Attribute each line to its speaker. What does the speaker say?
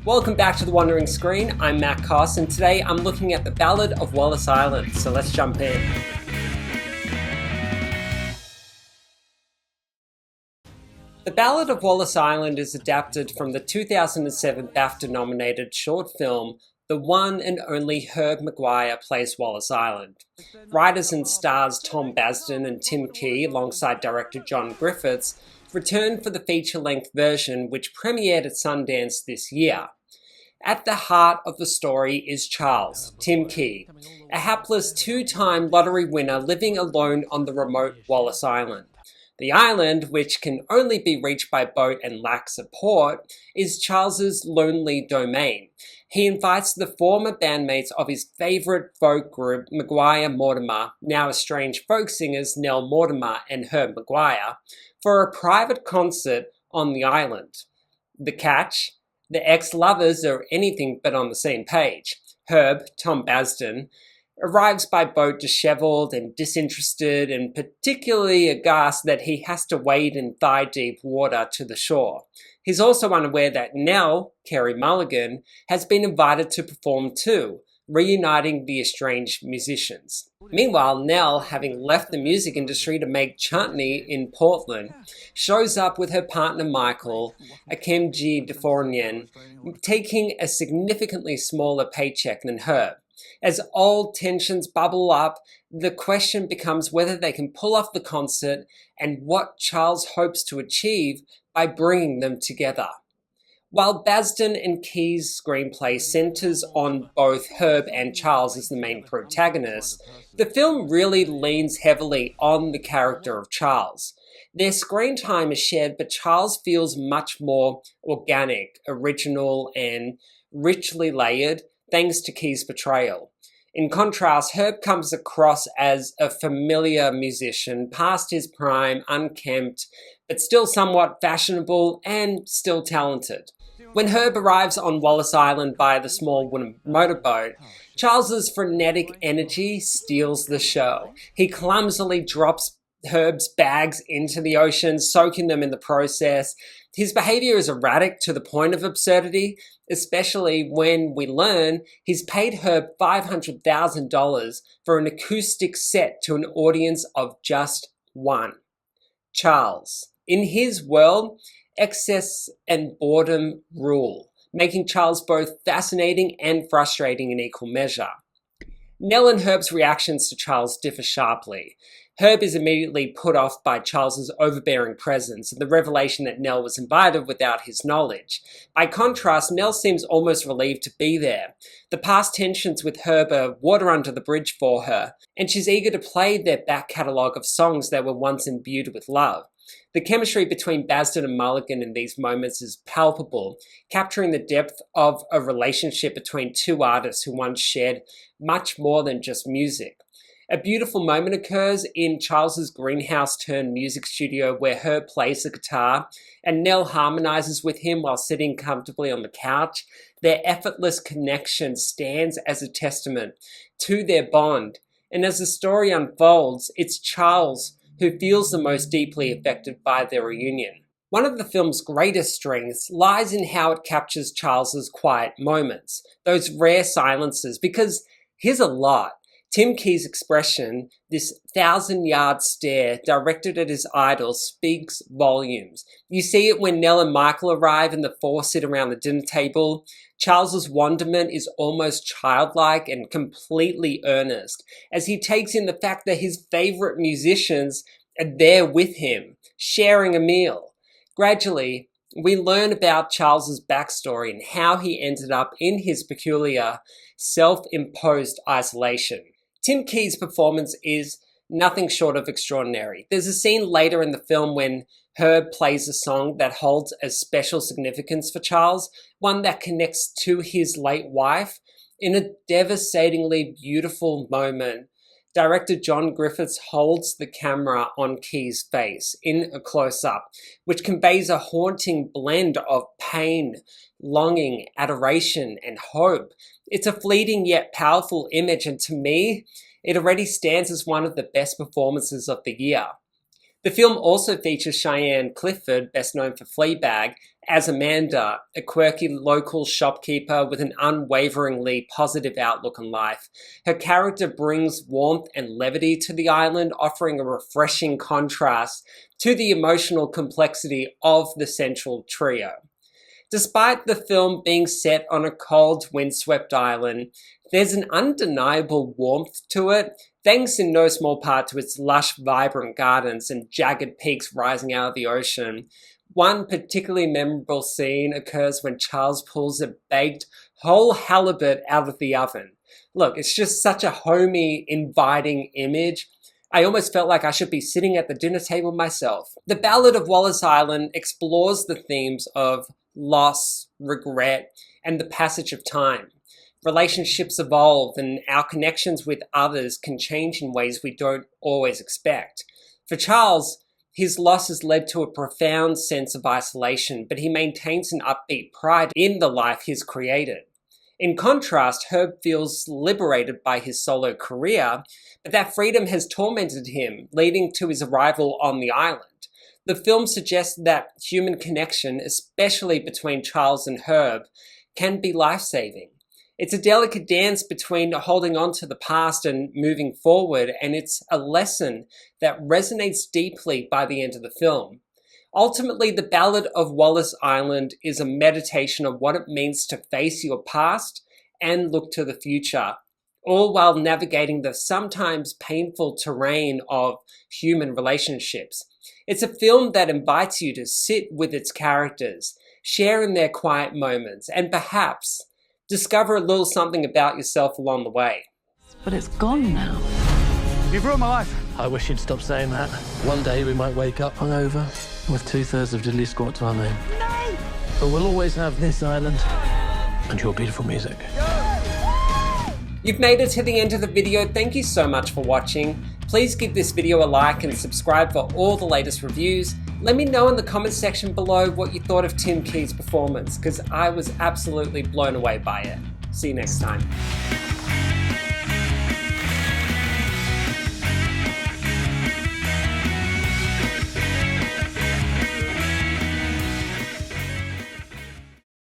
Speaker 1: Welcome back to The Wandering Screen. I'm Matt Koss, and today I'm looking at the Ballad of Wallis Island, so let's jump in. The Ballad of Wallis Island is adapted from the 2007 BAFTA-nominated short film The One and Only Herb Maguire Plays Wallis Island. Writers and stars Tom Basden and Tim Key, alongside director John Griffiths, returned for the feature-length version which premiered at Sundance this year. At the heart of the story is Charles, Tim Key, a hapless two-time lottery winner living alone on the remote Wallis Island. The island, which can only be reached by boat and lacks support, is Charles's lonely domain. He invites the former bandmates of his favourite folk group, Maguire Mortimer, now estranged folk singers Nell Mortimer and Herb Maguire, for a private concert on the island. The catch? The ex-lovers are anything but on the same page. Herb, Tom Basden, arrives by boat dishevelled and disinterested and particularly aghast that he has to wade in thigh-deep water to the shore. He's also unaware that Nell, Carey Mulligan, has been invited to perform too, reuniting the estranged musicians. Meanwhile, Nell, having left the music industry to make chutney in Portland, shows up with her partner Michael, a Akemji Defornian, taking a significantly smaller paycheck than Herb. As old tensions bubble up, the question becomes whether they can pull off the concert and what Charles hopes to achieve by bringing them together. While Basden and Key's screenplay centres on both Herb and Charles as the main protagonists, the film really leans heavily on the character of Charles. Their screen time is shared, but Charles feels much more organic, original, and richly layered, thanks to Key's portrayal. In contrast, Herb comes across as a familiar musician, past his prime, unkempt, but still somewhat fashionable and still talented. When Herb arrives on Wallis Island via the small wooden motorboat, Charles's frenetic energy steals the show. He clumsily drops Herb's bags into the ocean, soaking them in the process. His behavior is erratic to the point of absurdity, especially when we learn he's paid Herb $500,000 for an acoustic set to an audience of just one. Charles. In his world, excess and boredom rule, making Charles both fascinating and frustrating in equal measure. Nell and Herb's reactions to Charles differ sharply. Herb is immediately put off by Charles's overbearing presence and the revelation that Nell was invited without his knowledge. By contrast, Nell seems almost relieved to be there. The past tensions with Herb are water under the bridge for her, and she's eager to play their back catalogue of songs that were once imbued with love. The chemistry between Basden and Mulligan in these moments is palpable, capturing the depth of a relationship between two artists who once shared much more than just music. A beautiful moment occurs in Charles's greenhouse-turned-music studio where Herb plays the guitar and Nell harmonizes with him while sitting comfortably on the couch. Their effortless connection stands as a testament to their bond, and as the story unfolds, it's Charles who feels the most deeply affected by their reunion. One of the film's greatest strengths lies in how it captures Charles's quiet moments, those rare silences, because here's a lot. Tim Key's expression, this 1,000-yard stare directed at his idol, speaks volumes. You see it when Nell and Michael arrive and the four sit around the dinner table. Charles's wonderment is almost childlike and completely earnest, as he takes in the fact that his favourite musicians are there with him, sharing a meal. Gradually, we learn about Charles's backstory and how he ended up in his peculiar, self-imposed isolation. Tim Key's performance is nothing short of extraordinary. There's a scene later in the film when Herb plays a song that holds a special significance for Charles, one that connects to his late wife. In a devastatingly beautiful moment, director John Griffiths holds the camera on Key's face in a close-up, which conveys a haunting blend of pain, longing, adoration, and hope. It's a fleeting yet powerful image, and to me, it already stands as one of the best performances of the year. The film also features Cheyenne Clifford, best known for Fleabag, as Amanda, a quirky local shopkeeper with an unwaveringly positive outlook on life. Her character brings warmth and levity to the island, offering a refreshing contrast to the emotional complexity of the central trio. Despite the film being set on a cold, windswept island, there's an undeniable warmth to it, thanks in no small part to its lush, vibrant gardens and jagged peaks rising out of the ocean. One particularly memorable scene occurs when Charles pulls a baked whole halibut out of the oven. Look, it's just such a homey, inviting image. I almost felt like I should be sitting at the dinner table myself. The Ballad of Wallis Island explores the themes of loss, regret, and the passage of time. Relationships evolve, and our connections with others can change in ways we don't always expect. For Charles, his loss has led to a profound sense of isolation, but he maintains an upbeat pride in the life he's created. In contrast, Herb feels liberated by his solo career, but that freedom has tormented him, leading to his arrival on the island. The film suggests that human connection, especially between Charles and Herb, can be life-saving. It's a delicate dance between holding on to the past and moving forward, and it's a lesson that resonates deeply by the end of the film. Ultimately, The Ballad of Wallis Island is a meditation on what it means to face your past and look to the future, all while navigating the sometimes painful terrain of human relationships. It's a film that invites you to sit with its characters, share in their quiet moments, and perhaps discover a little something about yourself along the way.
Speaker 2: But it's gone now.
Speaker 3: You've ruined my life.
Speaker 4: I wish you'd stop saying that. One day we might wake up hungover with 2/3 of diddly squat to our name.
Speaker 2: No!
Speaker 4: But we'll always have this island and your beautiful music.
Speaker 1: You've made it to the end of the video. Thank you so much for watching. Please give this video a like and subscribe for all the latest reviews. Let me know in the comments section below what you thought of Tim Key's performance, because I was absolutely blown away by it. See you next time.